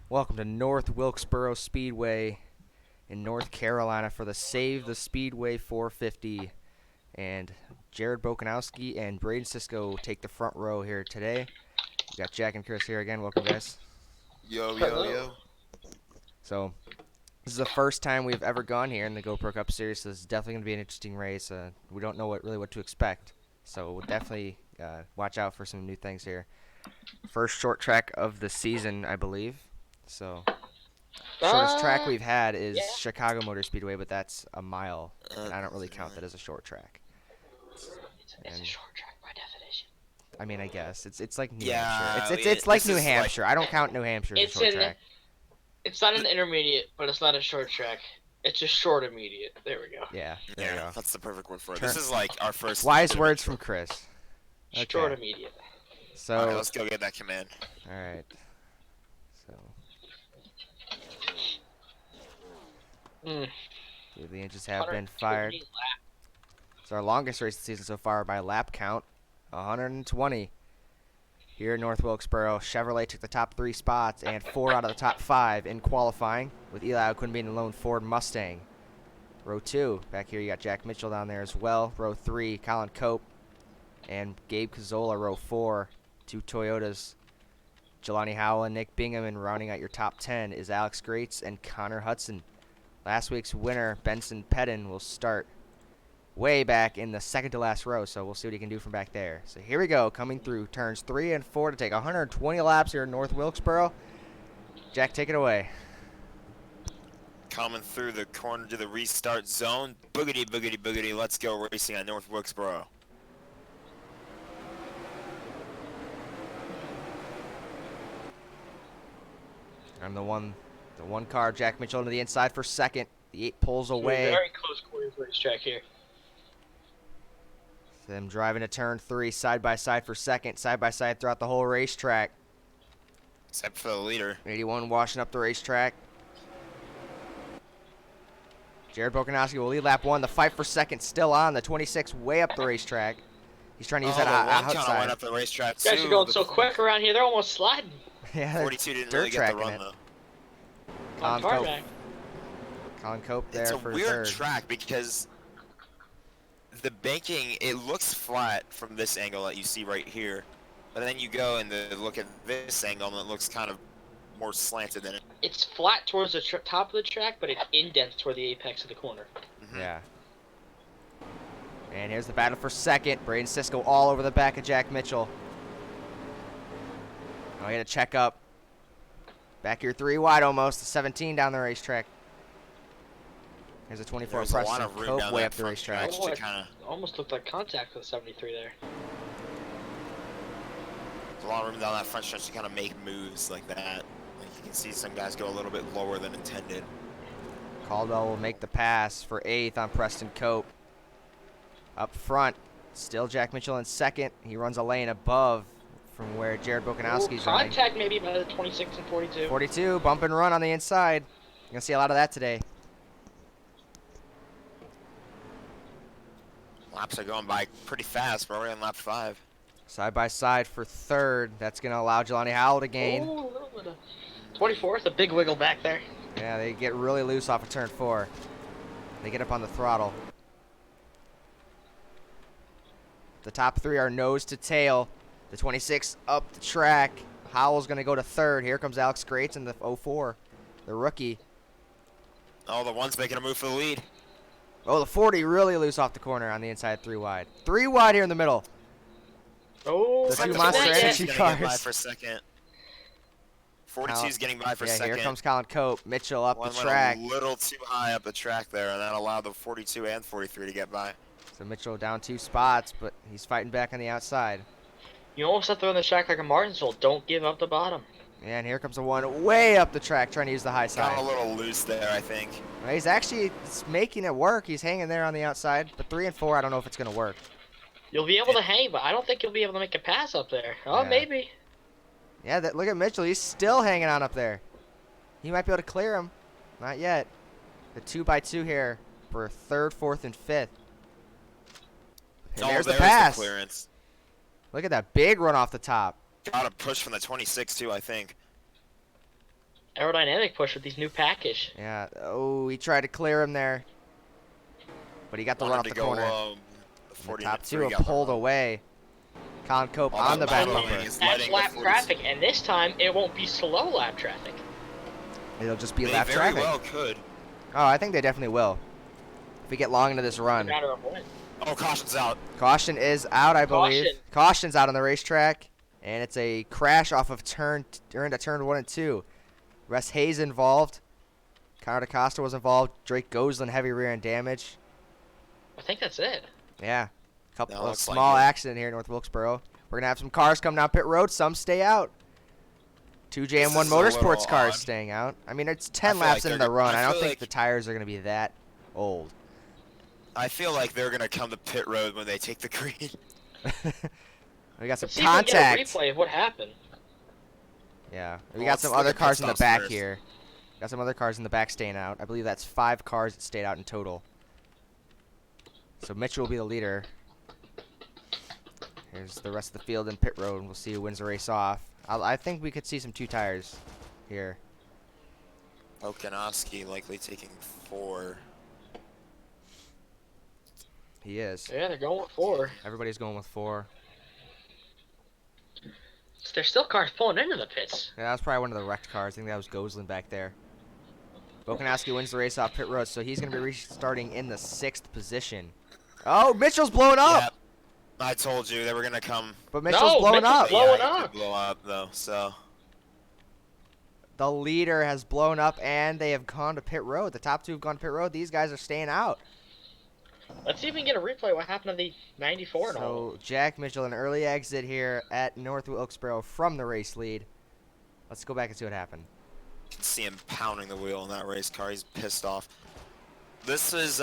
Welcome to North Wilkesboro Speedway in North Carolina for the Save the Speedway 450. And Jared Bokanowski and Braden Sisko take the front row here today. We got Jack and Chris here again. Welcome, guys. Yo. So, this is the first time we've ever gone here in the GoPro Cup Series, so this is definitely going to be an interesting race. We don't know what to expect, so we'll definitely watch out for some new things here. First short track of the season, I believe. So, shortest track we've had is Chicago Motor Speedway, but that's a mile, and I don't really count that as a short track. It's a short track by definition. I mean, I guess it's like New Yeah, Hampshire. It's like New Hampshire. I don't count New Hampshire as a short track. It's not an intermediate, but it's not a short track. It's a short intermediate. There we go. Yeah, there you go. That's the perfect word for it. This is like our first. Wise words from Chris. Okay. Short intermediate. So. All right, let's go get that command. All right. So. The engines have been fired. It's our longest race of the season so far by lap count, 120. Here in North Wilkesboro, Chevrolet took the top 3 spots and 4 out of the top 5 in qualifying, with Eli O'Quinn being the lone Ford Mustang. Row 2, back here you got Jack Mitchell down there as well. Row 3, Colin Cope and Gabe Cazzola. Row 4, 2 Toyotas, Jelani Howell and Nick Bingham. And rounding out your top 10 is Alex Grates and Connor Hudson. Last week's winner, Benson Pedden, will start way back in the second to last row, so we'll see what he can do from back there. So here we go, coming through turns 3 and 4 to take 120 laps here in North Wilkesboro. Jack, take it away. Coming through the corner to the restart zone. Boogity, boogity, boogity. Let's go racing at North Wilkesboro. I'm the one car, Jack Mitchell into the inside for second. The 8 pulls away. Very close quarters racetrack here. Them driving to turn 3 side by side for second, side by side throughout the whole racetrack. Except for the leader. 81 washing up the racetrack. Jared Bokanowski will lead lap 1. The fight for second still on. The 26 way up the racetrack. He's trying to use that outside. Went up the racetrack too. Guys are going so quick around here. They're almost sliding. Yeah, 42 didn't really get the run though. Colin Cope there for third. It's a weird track because the banking, it looks flat from this angle that you see right here, but then you go and look at this angle and it looks kind of more slanted than it. It's flat towards the top of the track, but it's indents toward the apex of the corner. Yeah. And here's the battle for second. Braden Sisko all over the back of Jack Mitchell. Oh, he had a check up. Back here 3 wide almost. 17 down the racetrack. There's a 24 Preston Cope way up the racetrack. Oh, almost looked like contact with the 73 there. There's a lot of room down that front stretch to kind of make moves like that. Like you can see some guys go a little bit lower than intended. Caldwell will make the pass for 8th on Preston Cope. Up front, still Jack Mitchell in second. He runs a lane above from where Jared Bokanowski's running. Contact maybe by the 26 and 42. 42, bump and run on the inside. You're going to see a lot of that today. Laps are going by pretty fast. We're already on lap 5. Side by side for third. That's going to allow Jelani Howell to gain. Oh, a little bit of 24th, a big wiggle back there. Yeah, they get really loose off of turn 4. They get up on the throttle. The top 3 are nose to tail. The 26 up the track. Howell's going to go to third. Here comes Alex Grates in the 04, the rookie. Oh, the one's making a move for the lead. Oh, the 40 really loose off the corner on the inside 3 wide. 3 wide here in the middle. Oh, the 2 Monster Energy cars. By for second. 42's getting by for second. Here comes Colin Cope. Mitchell up One the track. Went a little too high up the track there, and that allowed the 42 and 43 to get by. So Mitchell down 2 spots, but he's fighting back on the outside. You almost have to run the track like a Martinsville. Don't give up the bottom. And here comes the one way up the track trying to use the high side. Got a little loose there, I think. Well, he's actually making it work. He's hanging there on the outside. But 3 and 4, I don't know if it's going to work. You'll be able to hang, but I don't think you'll be able to make a pass up there. Oh, Yeah. maybe. Yeah, look at Mitchell. He's still hanging on up there. He might be able to clear him. Not yet. The 2x2 here for 3rd, 4th, and 5th. And there's the pass. The clearance. Look at that big run off the top. Got a push from the 26 too, I think. aerodynamic push with these new package. Yeah. Oh, he tried to clear him there, but he got the run Wanted off to the go, corner. the And 40 the top minute two three have got the pulled run. away. Colin Cope All on that the back following bumper. is That's letting the lap 40s traffic, and this time it won't be slow lap traffic. It'll just be They lap very traffic. well could. Oh, I think they definitely will. If we get long into this It's a run. matter of when. Oh, caution's out. Caution is out, I believe. Caution. Caution's out on the racetrack. And it's a crash off of turn 1 and 2. Russ Hayes involved. Connor DaCosta was involved. Drake Gosselin, heavy rear end damage. I think that's it. Yeah. Couple That of looks like small it. accident here in North Wilkesboro. We're going to have some cars come down pit road. Some stay out. 2 JM1 This is a Motorsports little cars odd. staying out. I mean, it's I 10 feel laps like into they're the run. I I don't feel think like- the tires are going to be that old. I feel like they're gonna come to pit road when they take the green. We got some Let's see if we can contact. get a replay of what happened. Yeah, we Well, got let's some look other at cars pit in the stops back first. here. Got some other cars in the back staying out. I believe that's 5 cars that stayed out in total. So Mitchell will be the leader. Here's the rest of the field in pit road, and we'll see who wins the race off. I think we could see some 2 tires here. Okanowski likely taking 4. He is. Yeah, they're going with 4. Everybody's going with 4. There's still cars pulling into the pits. Yeah, that was probably one of the wrecked cars. I think that was Gosselin back there. Bokanowski wins the race off pit road, so he's going to be restarting in the 6th position. Oh, Mitchell's blowing up! Yep. I told you they were gonna come. But Mitchell's blowing Mitchell's up! blowing Yeah, he up. did blow up though. So The leader has blown up, and they have gone to pit road. The top 2 have gone to pit road. These guys are staying out. Let's see if we can get a replay of what happened to the 94 and all. So Jack Mitchell, an early exit here at North Wilkesboro from the race lead. Let's go back and see what happened. you can see him pounding the wheel in that race car. He's pissed off. This is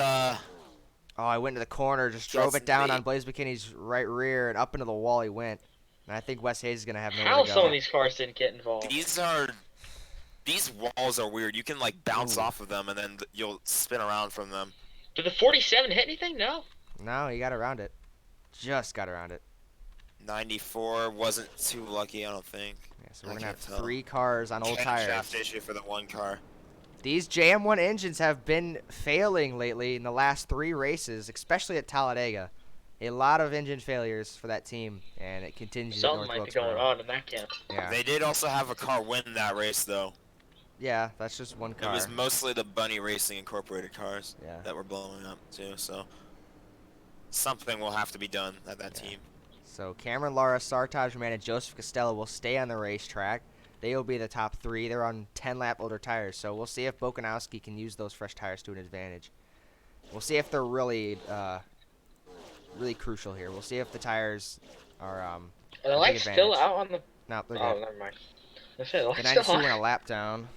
Oh, I went to the corner, just drove it down me. on Blaze McKinney's right rear, and up into the wall he went. And I think Wes Hayes is going to have nowhere How to some go. of these cars didn't get involved. these walls are weird. You can like bounce Ooh. off of them and then you'll spin around from them. Did the 47 hit anything? No. No, he got around it. Just got around it. 94 wasn't too lucky, I don't think. Yeah, so we're I going to have can't tell. 3 cars on old tires. Shaft issue for the one car. These JM1 engines have been failing lately in the last 3 races, especially at Talladega. A lot of engine failures for that team, and it continues at Something North might be Wilkesboro. going on in that camp. Yeah. They did also have a car win that race though. Yeah, that's just one It car. was mostly the Bunny Racing Incorporated cars Yeah. that were blowing up too, so something will have to be done at that team. So Cameron Lara, Sartaj Roman, and Joseph Costello will stay on the racetrack. They will be the top 3. They're on 10-lap older tires, so we'll see if Bokanowski can use those fresh tires to an advantage. We'll see if they're really, really crucial here. We'll see if the tires are Are the big lights still advantage. out on the... No, they're Oh, good. never mind. I said, the The lights 92 still went a on. lap down.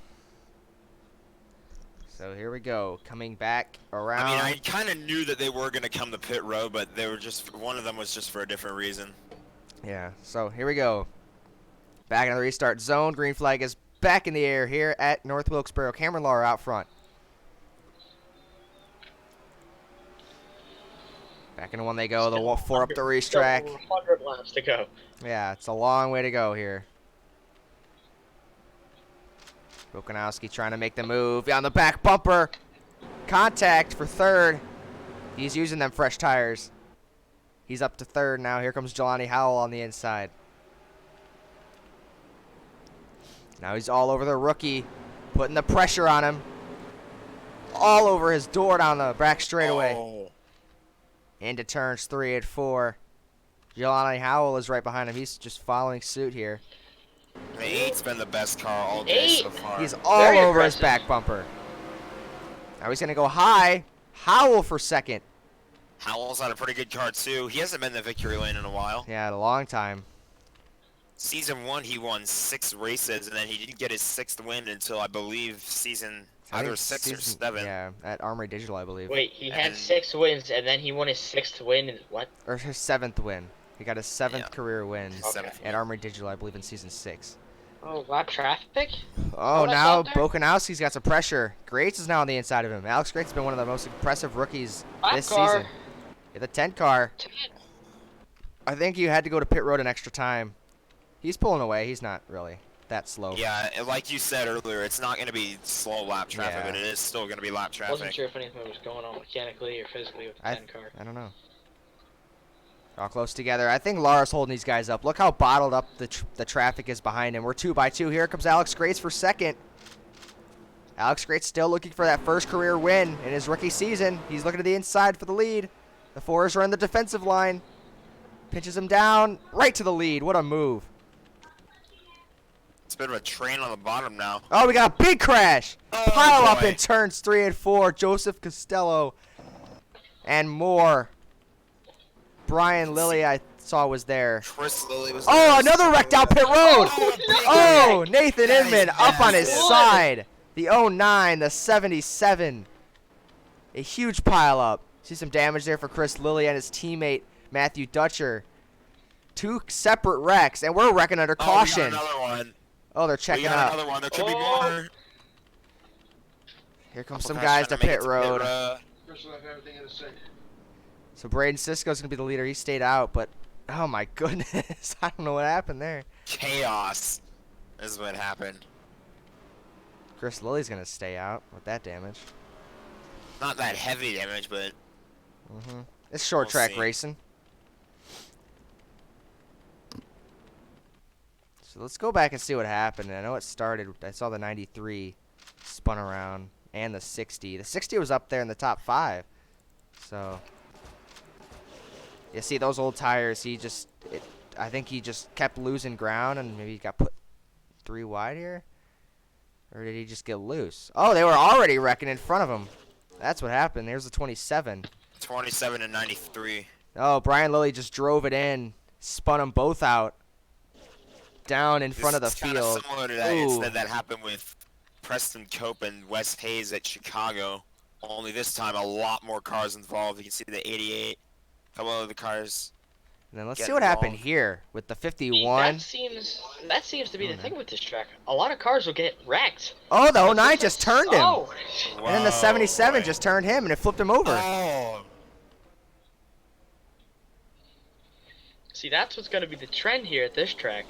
So here we go, coming back around. I mean, I kind of knew that they were going to come to pit road, but they were just one of them was just for a different reason. Yeah, so here we go. Back in the restart zone. Green flag is back in the air here at North Wilkesboro. Cameron Lara out front. Back into one they go. The 4 up the racetrack. Still 100 laps to go. Yeah, it's a long way to go here. Bokanowski trying to make the move on the back bumper. Contact for 3rd. He's using them fresh tires. He's up to 3rd now. Here comes Jelani Howell on the inside. Now he's all over the rookie, putting the pressure on him. All over his door down the back straightaway. Oh. Into turns 3 and 4. Jelani Howell is right behind him. He's just following suit here. The 8's been the best car all day so 8? far. He's all Very over his impressive. back bumper. Now he's going to go high. Howell for 2nd. Howell's had a pretty good car too. He hasn't been in the victory lane in a while. Yeah, a long time. Season 1, he won 6 races, and then he didn't get his 6th win until I believe season I either think 6 or season- 7. Yeah, at Armory Digital, I believe. Wait, he had And- 6 wins, and then he won his 6th win in what? Or his 7th win. He got his 7th Yeah. career win His Okay. 7th at win. Armory Digital, I believe, in season 6. Oh, lap traffic? Oh, that's now out there? Bokanowski's got some pressure. Grates is now on the inside of him. Alex Grates has been one of the most impressive rookies Lap this car. season. Yeah, the 10 car. 10. I think you had to go to pit road an extra time. He's pulling away. He's not really. that slow. Yeah, and like you said earlier, it's not going to be slow lap traffic, Yeah. but it is still going to be lap traffic. Wasn't sure if anything was going on mechanically or physically with the 10 car. I don't know. All close together. I think Lara's holding these guys up. Look how bottled up the traffic is behind him. We're 2 by 2. Here comes Alex Grace for second. Alex Grace still looking for that first career win in his rookie season. He's looking to the inside for the lead. The 4s are in the defensive line. Pinches him down right to the lead. What a move. It's a bit of a train on the bottom now. Oh, we got a big crash. Oh, Pile up boy. in turns 3 and 4. Joseph Costello and more. Brian Lilly, I saw was there. Chris Lilly was Oh, there. another wreck down pit road. Oh, Nathan That is Inman up on his massive. side. The 09, the 77. A huge pile up. See some damage there for Chris Lilly and his teammate Matthew Dutcher. 2 separate wrecks, and we're wrecking under caution. We got another one. Oh, they're We checking got out. another one. There could be Oh. more. Here comes Couple some guys guys to trying make pit it road. Crystal left everything in the sink. So Braden Sisko's going to be the leader. He stayed out, but oh my goodness. I don't know what happened there. Chaos. This is what happened. Chris Lilly's going to stay out with that damage. Not that heavy damage, but It's short We'll track see. racing. So let's go back and see what happened. I know it started. I saw the 93 spun around and the 60. The 60 was up there in the top 5. So you see those old tires. I think he just kept losing ground and maybe he got put 3 wide here. Or did he just get loose? Oh, they were already wrecking in front of him. That's what happened. There's the 27. 27 and 93. Oh, Brian Lilly just drove it in, spun them both out, down in front of the This is kinda field. similar to that Ooh. incident that happened with Preston Cope and Wes Hayes at Chicago. Only this time, a lot more cars involved. You can see the 88. A couple of the cars. And then let's Get see what happened involved. here with the See, 51. that seems to be the thing with this track. A lot of cars will get wrecked. Oh, the 09 just turned him. Oh, And then the Whoa, 77 boy. just turned him and it flipped him over. Oh. see, that's what's going to be the trend here at this track.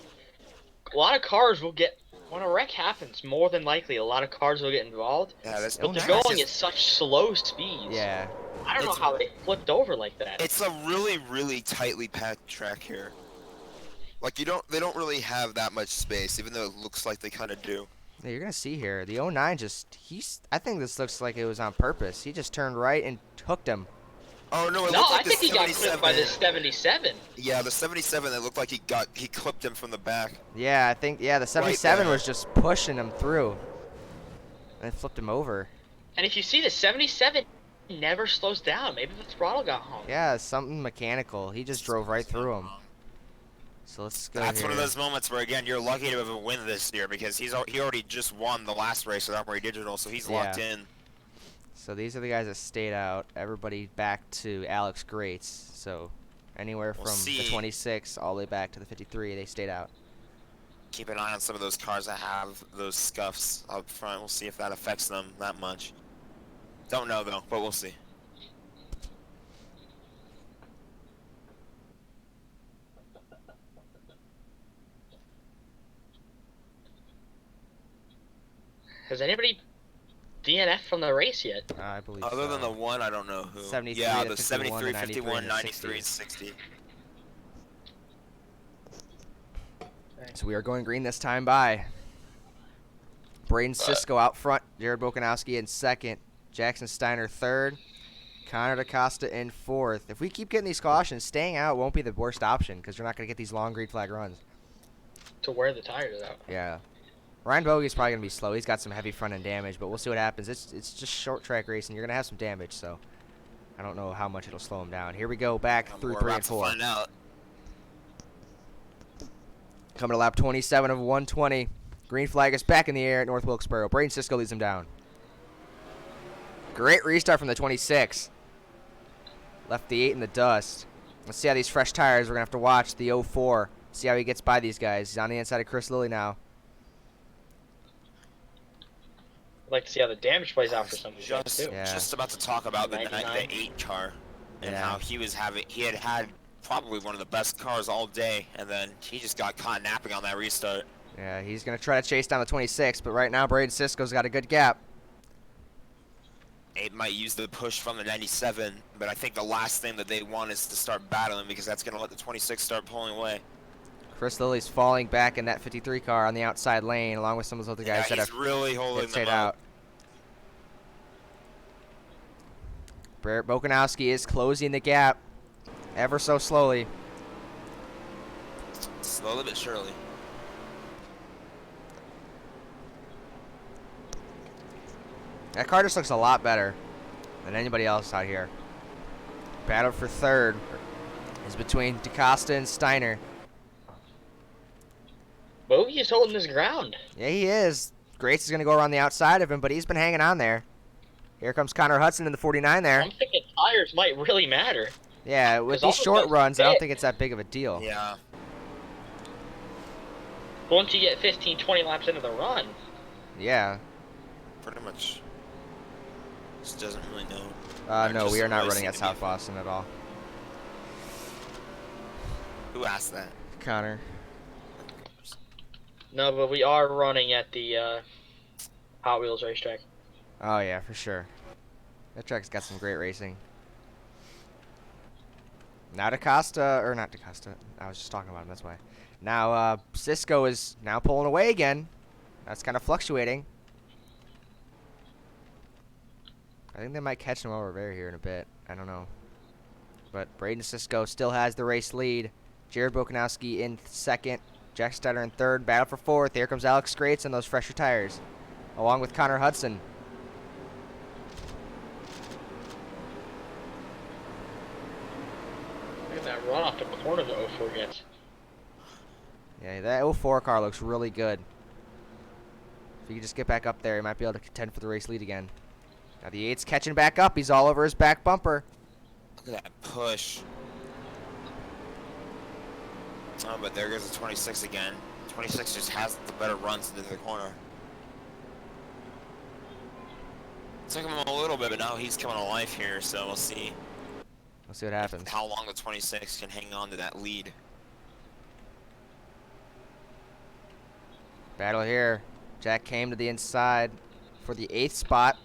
A lot of cars will get, when a wreck happens, more than likely, a lot of cars will get involved. Yeah, this, Oh, But they're nice. going at such slow speeds. Yeah. I don't know It's- how they flipped over like that. It's a really, really tightly packed track here. Like they don't really have that much space, even though it looks like they kind of do. Yeah, you're going to see here. The 09 I think this looks like it was on purpose. He just turned right and hooked him. Oh no, it No, looked I like think the he got clipped by the 77. 77. Yeah, the 77. It looked like he clipped him from the back. Yeah, the 77 there. was just pushing him through. And it flipped him over. And if you see the 77 never slows down. Maybe the throttle got hung. Yeah, something mechanical. He just drove right through him. So let's go That's here. one of those moments where again you're lucky to have a win this year because he already just won the last race with Armory Digital, so he's locked in. So these are the guys that stayed out. Everybody back to Alex Grates. So anywhere We'll from the see. 26 all the way back to the 53, they stayed out. Keep an eye on some of those cars that have those scuffs up front. We'll see if that affects them that much. Don't know though, but we'll see. Has anybody DNF from the race yet? I believe Other so. than the one, I don't know who. 73 yeah, to the 51, 73, the 51, 93, 93, and 60. So we are going green this time by Braden Sisko out front, Jared Bokanowski in second, Jackson Steiner third, Connor DaCosta in fourth. If we keep getting these cautions, staying out won't be the worst option because you're not going to get these long green flag runs. To wear the tires out. Yeah. Ryan Bogey's probably going to be slow. He's got some heavy front end damage, but we'll see what happens. It's just short track racing. You're going to have some damage, so I don't know how much it'll slow him down. Here we go back through We're 3 about and to 4. find out. Coming to lap 27 of 120. Green flag is back in the air at North Wilkesboro. Braden Sisko leads him down. Great restart from the 26. Left the 8 in the dust. Let's see how these fresh tires, we're going to have to watch the 04. See how he gets by these guys. He's on the inside of Chris Lilly now. I'd like to see how the damage plays out for some of these guys too. Yeah. Just about to talk about the 99. 8 car and Yeah. how he had probably one of the best cars all day, and then he just got caught napping on that restart. Yeah, he's going to try to chase down the 26, but right now Braden Sisko's got a good gap. It might use the push from the 97, but I think the last thing that they want is to start battling because that's going to let the 26 start pulling away. Chris Lilly's falling back in that 53 car on the outside lane, along with some of those other guys that he's have really holding them out. up. Barrett Bokanowski is closing the gap ever so slowly. Slowly but surely. That car just looks a lot better than anybody else out here. Battle for third is between DaCosta and Steiner. Bogey is holding his ground. Yeah, he is. Grace is going to go around the outside of him, but he's been hanging on there. Here comes Connor Hudson in the 49 there. I'm thinking tires might really matter. Yeah, with these short runs, I don't think it's that big of a deal. Yeah. Once you get 15, 20 laps into the run. Yeah. Pretty much. Just doesn't really know. No, we are not running at South Boston at all. Who asked that? Connor. No, but we are running at the Hot Wheels racetrack. Oh, yeah, for sure. That track's got some great racing. Now DaCosta, or not DaCosta, I was just talking about him, that's why. Now, Sisko is now pulling away again. That's kind of fluctuating. I think they might catch him over there here in a bit. I don't know. But Braden Sisko still has the race lead. Jared Bokanowski in second. Jack Steiner in third. Battle for fourth. Here comes Alex Scrates on those fresher tires, along with Connor Hudson. Look at that run off the corner the 04 gets. Yeah, that 04 car looks really good. If he could just get back up there, he might be able to contend for the race lead again. Now the 8's catching back up. He's all over his back bumper. Look at that push. Oh, but there goes the 26 again. 26 just has the better runs into the corner. Took him a little bit, but now he's coming to life here, so we'll see. We'll see what happens. How long the 26 can hang on to that lead. Battle here. Jack came to the inside for the 8th spot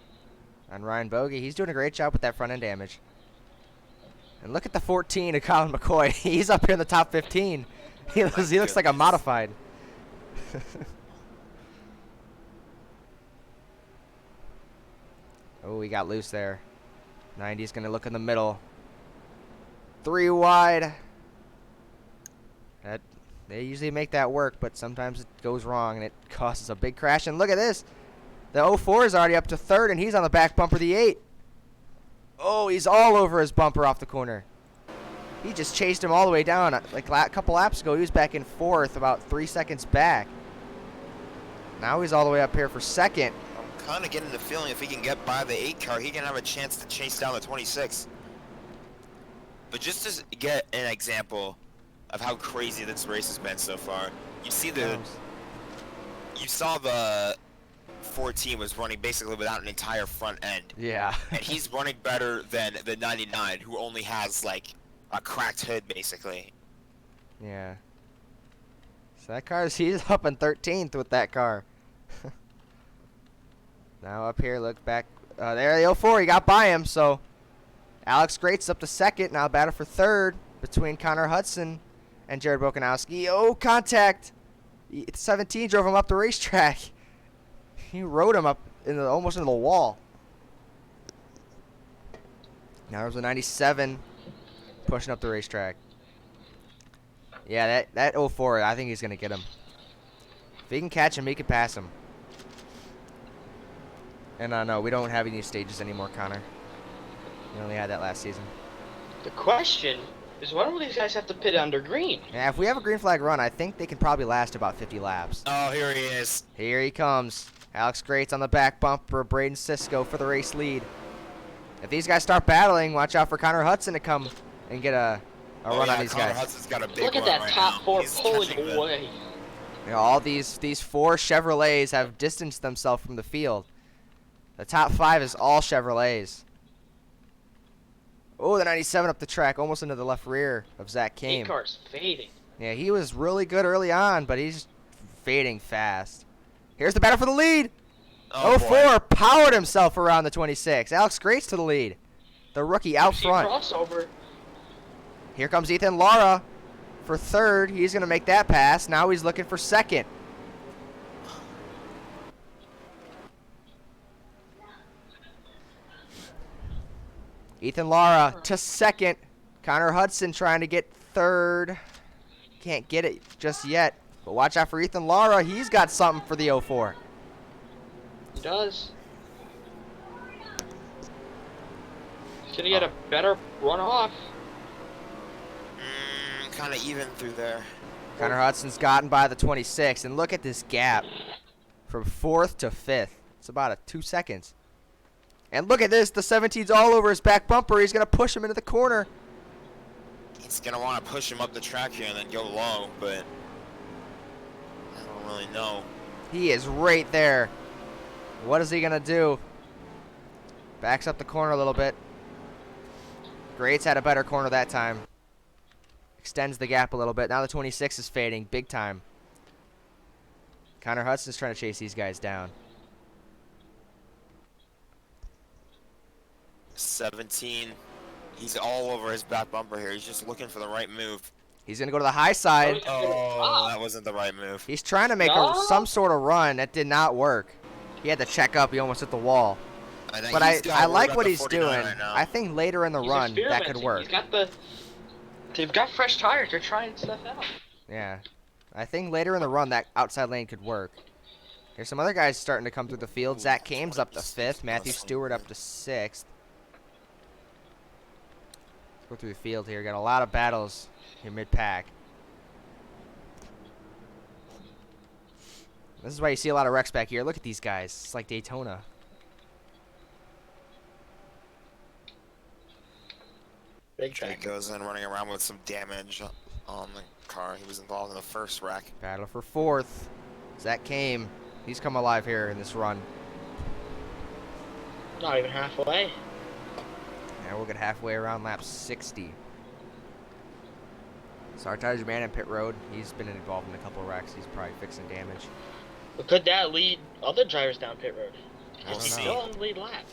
on Ryan Bogey. He's doing a great job with that front end damage. And look at the 14 of Colin McCoy. He's up here in the top 15. He looks like a modified. Oh, we got loose there. 90's going to look in the middle. 3 wide. They usually make that work, but sometimes it goes wrong and it causes a big crash. And look at this. The 04 is already up to third, and he's on the back bumper of the 8. Oh, he's all over his bumper off the corner. He just chased him all the way down. Like a couple laps ago, he was back in fourth, about 3 seconds back. Now he's all the way up here for second. I'm kind of getting the feeling if he can get by the 8 car, he can have a chance to chase down the 26. But just to get an example of how crazy this race has been so far, you saw the 14 was running basically without an entire front end. Yeah. And he's running better than the 99, who only has like a cracked hood basically. Yeah. So that car, he's up in 13th with that car. Now up here, look back. There, the 04, he got by him, so Alex Grates up to second. Now battle for third between Connor Hudson and Jared Bokanowski. Oh, contact. 17 drove him up the racetrack. He rode him up almost into the wall. Now there's a 97 pushing up the racetrack. Yeah, that 04, I think he's going to get him. If he can catch him, he can pass him. And no, we don't have any stages anymore, Connor. We only had that last season. The question is, why don't these guys have to pit under green? Yeah, if we have a green flag run, I think they can probably last about 50 laps. Oh, here he is. Here he comes. Alex Grates on the back bumper. Braden Sisko for the race lead. If these guys start battling, watch out for Connor Hudson to come and get a run on these Connor guys. Hudson's got a big Look at one that right top now. four He's pulling catching the- away. You know, all these 4 Chevrolets have distanced themselves from the field. The top 5 is all Chevrolets. Oh, the 97 up the track, almost into the left rear of Zach Kame. 8 car's fading. Yeah, he was really good early on, but he's fading fast. Here's the battle for the lead. Oh, 04 powered himself around the 26. Alex Grace to the lead. The rookie out front. Crossover. Here comes Ethan Lara for third. He's going to make that pass. Now he's looking for second. Ethan Lara to second. Connor Hudson trying to get third. Can't get it just yet. But watch out for Ethan Lara. He's got something for the 04. He does. He's going to get a better runoff. Kind of even through there. Connor Hudson's gotten by the 26. And look at this gap from 4th to 5th. It's about 2 seconds. And look at this. The 17's all over his back bumper. He's going to push him into the corner. He's going to want to push him up the track here and then go low, but I don't really know. He is right there. What is he going to do? Backs up the corner a little bit. Greats had a better corner that time. Extends the gap a little bit. Now the 26 is fading big time. Connor Hudson's trying to chase these guys down. 17. He's all over his back bumper here. He's just looking for the right move. He's going to go to the high side. Oh, that wasn't the right move. He's trying to make some sort of run. That did not work. He had to check up. He almost hit the wall. But I like what he's doing. Right, I think later in the run that could work. They've got fresh tires. They're trying stuff out. Yeah. I think later in the run that outside lane could work. There's some other guys starting to come through the field. Zach Kames up to 5th. Matthew Stewart up to 6th. Go through the field here. Got a lot of battles here mid-pack. This is why you see a lot of wrecks back here. Look at these guys. It's like Daytona. Big track. He goes in running around with some damage on the car. He was involved in the first wreck. Battle for 4th. Zach Kame. He's come alive here in this run. Not even halfway. Yeah, we'll get halfway around lap 60. Sartaj man in pit road. He's been involved in a couple of wrecks. He's probably fixing damage. But could that lead other drivers down pit road? We'll He's see. still on the lead lap.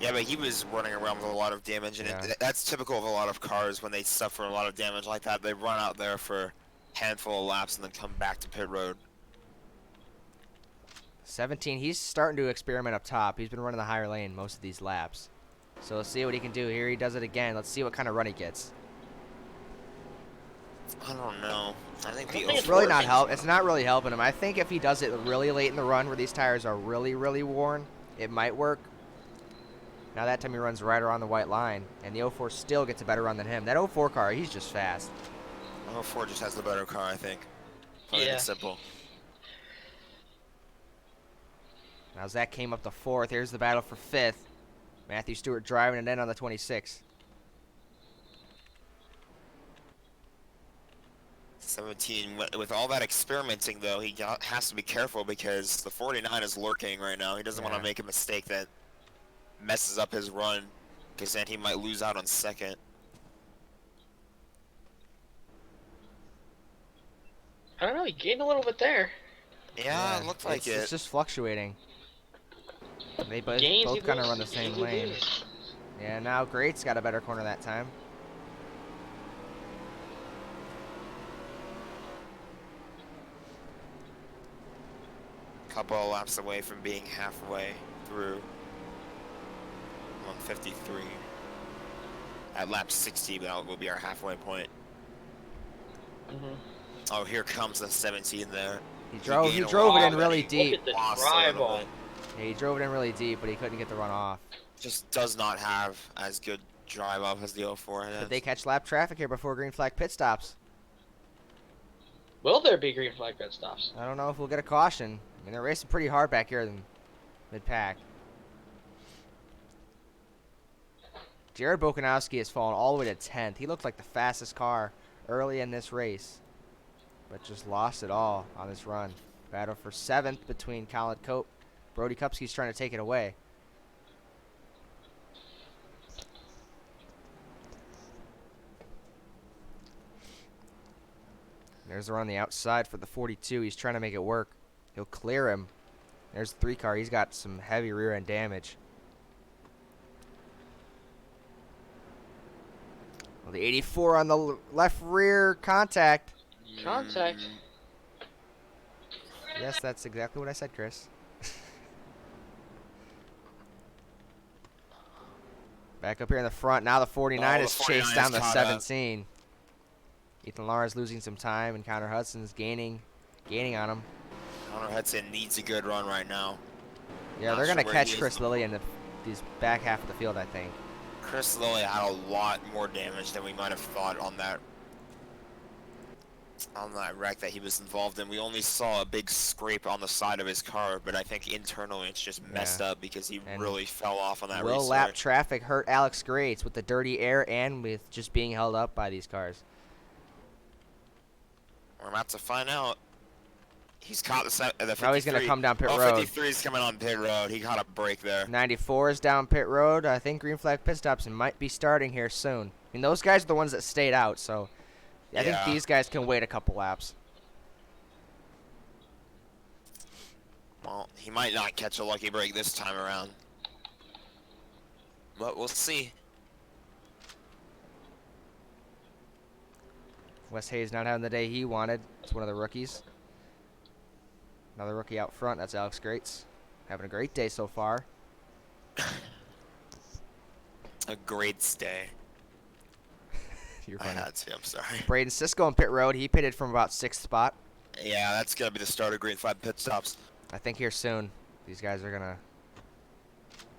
Yeah, but he was running around with a lot of damage, and that's typical of a lot of cars when they suffer a lot of damage like that. They run out there for a handful of laps and then come back to pit road. 17, he's starting to experiment up top. He's been running the higher lane most of these laps. So let's see what he can do here. He does it again. Let's see what kind of run he gets. I don't know. I think It's really not help. It's not really helping him. I think if he does it really late in the run where these tires are really, really worn, it might work. Now that time he runs right around the white line, and the 04 still gets a better run than him. That 04 car, he's just fast. 04 just has the better car, I think. Yeah. It's simple. Now Zach came up to 4th. Here's the battle for 5th. Matthew Stewart driving it in on the 26. 17. With all that experimenting, though, he has to be careful because the 49 is lurking right now. He doesn't want to make a mistake that messes up his run, because then he might lose out on second. I don't know. He gained a little bit there. Yeah, it looked like It's just fluctuating. They both kind of run the same lane. Yeah, now Great's got a better corner that time. Couple of laps away from being halfway through. 153. At lap 60, that will be our halfway point. Oh, here comes the 17 there. He drove it in really deep. Look at the drive on. Yeah, he drove it in really deep, but he couldn't get the run off. Just does not have as good drive off as the 04 has. Did they catch lap traffic here before green flag pit stops? Will there be green flag pit stops? I don't know if we'll get a caution. I mean, they're racing pretty hard back here in mid-pack. Jared Bokanowski has fallen all the way to 10th. He looked like the fastest car early in this race, but just lost it all on this run. Battle for 7th between Colin Cope. Brody Kupski's trying to take it away. There's the run on the outside for the 42. He's trying to make it work. He'll clear him. There's the 3 car. He's got some heavy rear end damage. Well, the 84 on the left rear contact. Contact. Yes, that's exactly what I said, Chris. Back up here in the front. Now the 49 is chased down the 17. Ethan Lara's losing some time, and Connor Hudson's gaining on him. Connor Hudson needs a good run right now. Yeah, they're going to catch Chris Lilly in these back half of the field, I think. Chris Lilly had a lot more damage than we might have thought on that wreck that he was involved in. We only saw a big scrape on the side of his car, but I think internally it's just messed up because he really fell off on that restart. Lap traffic hurt Alex Grates with the dirty air and with just being held up by these cars. We're about to find out. He's caught the 53. Now he's going to come down pit road. 53 is coming on pit road. He caught a break there. 94 is down pit road. I think green flag pit stops might be starting here soon. I mean, those guys are the ones that stayed out, so I think these guys can wait a couple laps. Well, he might not catch a lucky break this time around. But we'll see. Wes Hayes not having the day he wanted. It's one of the rookies. Another rookie out front. That's Alex Grates. Having a great day so far. A great stay. You're I funny. had to, I'm sorry. Braden Sisco in pit road. He pitted from about 6th spot. Yeah, that's going to be the start of green flag pit stops. I think here soon these guys are going to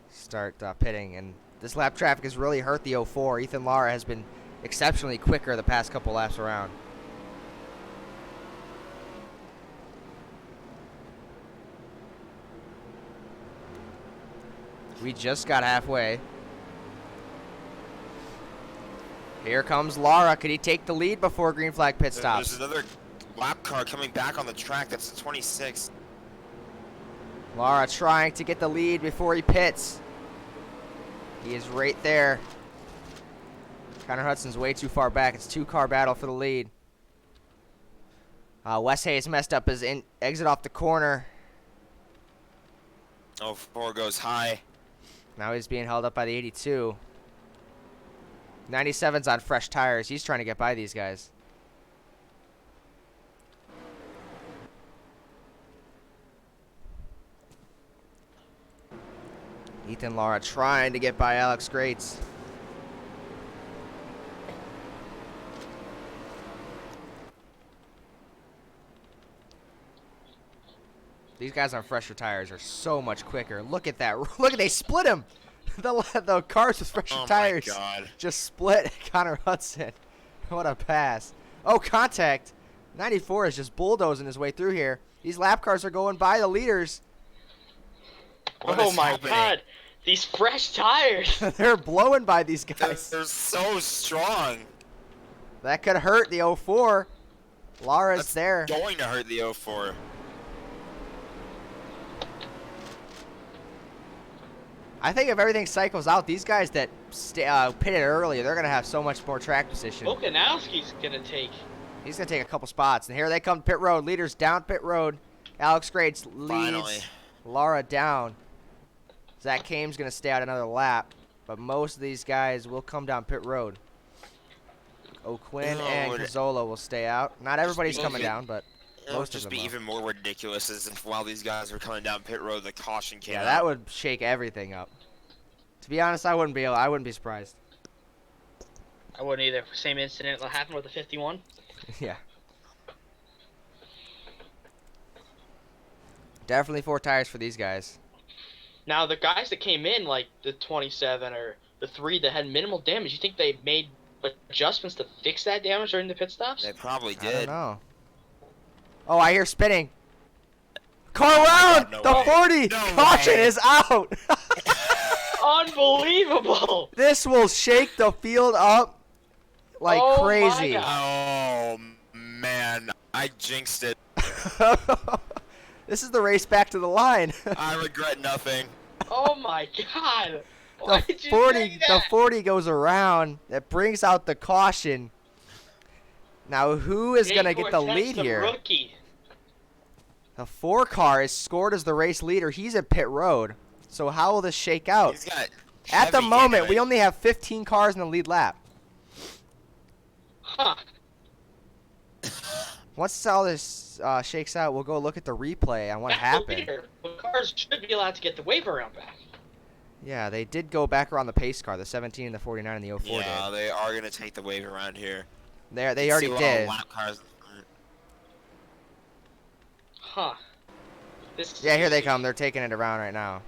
start pitting. And this lap traffic has really hurt the 04. Ethan Lara has been exceptionally quicker the past couple laps around. We just got halfway. Here comes Lara. Could he take the lead before green flag pit stops? There's another lap car coming back on the track. That's the 26. Lara trying to get the lead before he pits. He is right there. Connor Hudson's way too far back. It's 2-car battle for the lead. Wes Hayes messed up his exit off the corner. 04 goes high. Now he's being held up by the 82. 97's on fresh tires. He's trying to get by these guys. Ethan Lara trying to get by Alex Grates. These guys on fresher tires are so much quicker. Look at that. Look at, they split him. The cars with fresher tires just split Connor Hudson. What a pass. Oh, contact. 94 is just bulldozing his way through here. These lap cars are going by the leaders. Oh my God. These fresh tires. They're blowing by these guys. They're so strong. That could hurt the 04. Lara's there. Going to hurt the 04. I think if everything cycles out, these guys that pitted earlier, they're going to have so much more track position. Volkanowski's going to take. He's going to take a couple spots. And here they come, pit road. Leaders down pit road. Alex Grates leads Lara down. Zach Kame's going to stay out another lap. But most of these guys will come down pit road. O'Quinn and Cazzola will stay out. Not everybody's coming down, but it would just be even more ridiculous as if while these guys were coming down pit road, the caution came out. Yeah, that would shake everything up. To be honest, I wouldn't be surprised. I wouldn't either. Same incident that happened with the 51. Yeah. Definitely 4 tires for these guys. Now, the guys that came in, like the 27 or the 3 that had minimal damage, you think they made adjustments to fix that damage during the pit stops? They probably did. I don't know. Oh, I hear spinning. Car around! God, the 40! Caution is out! Unbelievable! This will shake the field up like crazy. Oh, man. I jinxed it. This is the race back to the line. I regret nothing. Oh, my God. Why did you say that? The 40 goes around. That brings out the caution. Now, who is going to Jake get the Cortez, lead the here? Rookie. The 4 car is scored as the race leader. He's at pit road. So how will this shake out? He's got At the heavy moment, we damage. only have 15 cars in the lead lap. Huh. Once all this shakes out, we'll go look at the replay on what That's the happened. leader. The cars should be allowed to get the wave around back. Yeah, they did go back around the pace car, the 17, and the 49, and the 04 Yeah, did. they are gonna take the wave around here. They You already see a lot of did. lap cars. Huh. This Yeah, here they come. They're taking it around right now.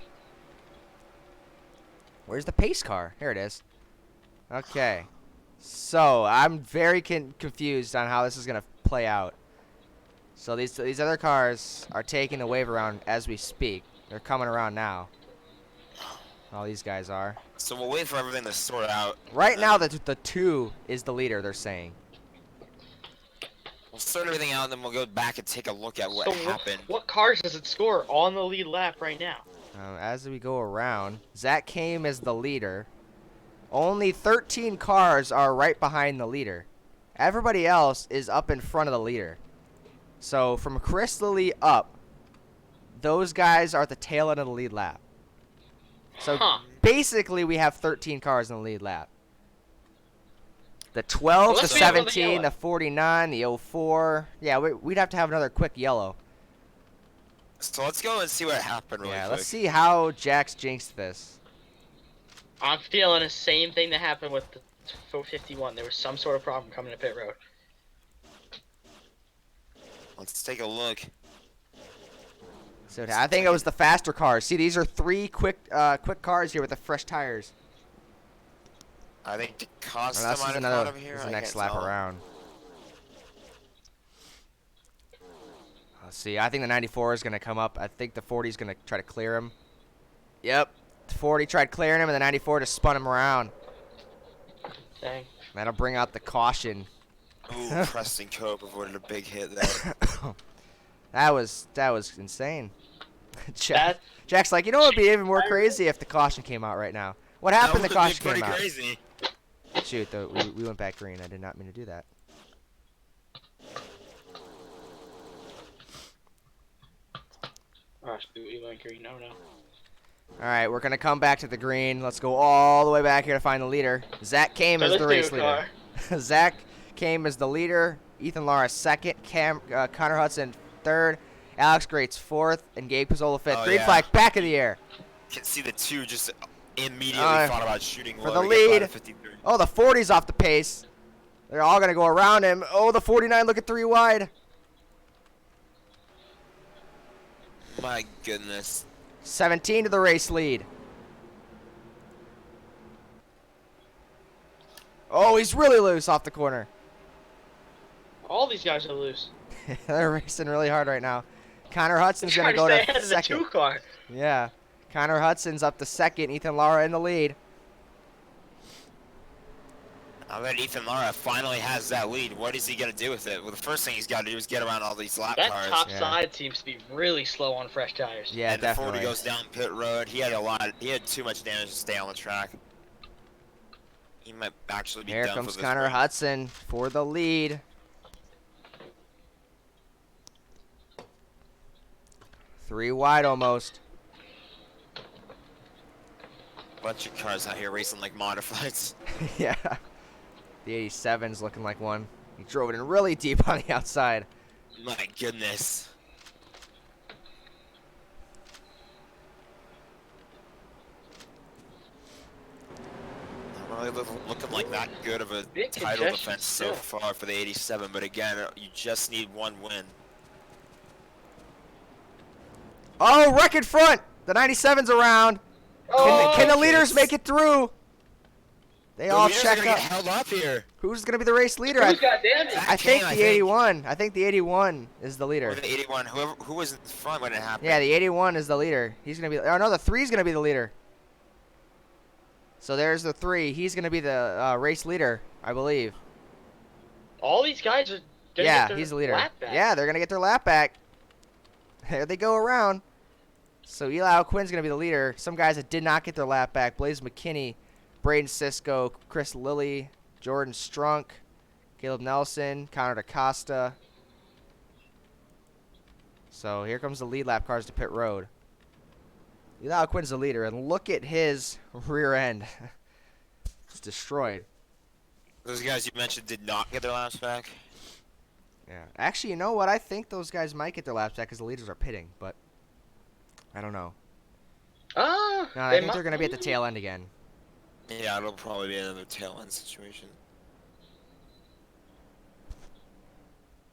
Where's the pace car? Here it is. Okay. So, I'm very confused on how this is going to play out. So, these other cars are taking the wave around as we speak. They're coming around now. All these guys are. So we'll wait for everything to sort out. Right now, the 2 is the leader, they're saying. We'll sort everything out, and then we'll go back and take a look at what happened. What cars does it score on the lead lap right now? As we go around, Zach came as the leader. Only 13 cars are right behind the leader. Everybody else is up in front of the leader. So from Chris Lilly up, those guys are at the tail end of the lead lap. So basically we have 13 cars in the lead lap. The 12, Unless the we have another 17, yellow. the 49, the 04. Yeah, we'd have to have another quick yellow. So let's go and see what happened really Yeah, quick. let's see how Jax jinxed this. I'm feeling the same thing that happened with the 451. There was some sort of problem coming to pit road. Let's take a look. So I think it was the faster cars. See, these are 3 quick cars here with the fresh tires. I think DeCosta Well, might have another. caught him here. This is I the next can't lap tell. around. Let's see. I think the 94 is going to come up. I think the 40 is going to try to clear him. Yep. The 40 tried clearing him, and the 94 just spun him around. Dang. That'll bring out the caution. Ooh, Preston Cope avoided a big hit there. That was insane. That- Jack's like, you know what would be even more crazy if the caution came out right now. What happened? The That caution would be came out. pretty crazy. Shoot, we went back green. I did not mean to do that. Oh, shoot, we went green. No. All right, we're gonna come back to the green. Let's go all the way back here to find the leader. Zach came as the race leader. Zach came as the leader. Ethan Lara second. Connor Hudson third. Alex Grates fourth, and Gabe Pizzola fifth. Oh, Green yeah. flag back in the air. You can see the 2 just immediately Uh, thought about shooting for low the to get by lead. the 53. Oh, the 40's off the pace. They're all gonna go around him. Oh, the 49 looking 3 wide. My goodness. 17 to the race lead. Oh, he's really loose off the corner. All these guys are loose. They're racing really hard right now. Connor Hudson's They're gonna trying go stay to ahead of the second. 2 car. Yeah. Connor Hudson's up to second. Ethan Lara in the lead. I bet Ethan Lara finally has that lead. What is he going to do with it? Well, the first thing he's got to do is get around all these lap That cars. top Yeah. side seems to be really slow on fresh tires. Yeah, and definitely. before he goes down pit road, he had too much damage to stay on the track. He might actually be Here done comes for this Connor race. Hudson for the lead. Three wide almost. Bunch of cars out here racing like modifieds. Yeah. The 87's looking like one. He drove it in really deep on the outside. My goodness. Not really looking like that good of a Big title congestion defense so still. far for the 87, but again, you just need one win. Oh, wreck in front. The 97's around. Can the leaders kids. make it through? They The all leaders are check gonna get up. held up here. Who's going to be the race leader? Who's got damage? I think I the think. 81. I think the 81 is the Or leader. the 81, who was in front when it happened. Yeah, the 81 is the leader. He's going to be. Oh, no, the 3 is going to be the leader. So there's the 3. He's going to be the race leader, I believe. All these guys are gonna Yeah, get their he's the leader. lap back. Yeah, they're going to get their lap back. There they go around. So Eli O'Quinn's going to be the leader. Some guys that did not get their lap back. Blaze McKinney, Braden Sisko, Chris Lilly, Jordan Strunk, Caleb Nelson, Connor DaCosta. So here comes the lead lap cars to pit road. Eli Quinn's the leader, and look at his rear end. It's destroyed. Those guys you mentioned did not get their laps back. Yeah. Actually, you know what? I think those guys might get their laps back because the leaders are pitting, but I don't know. No, I think they're going to be at the tail end again. Yeah, it'll probably be another tail end situation.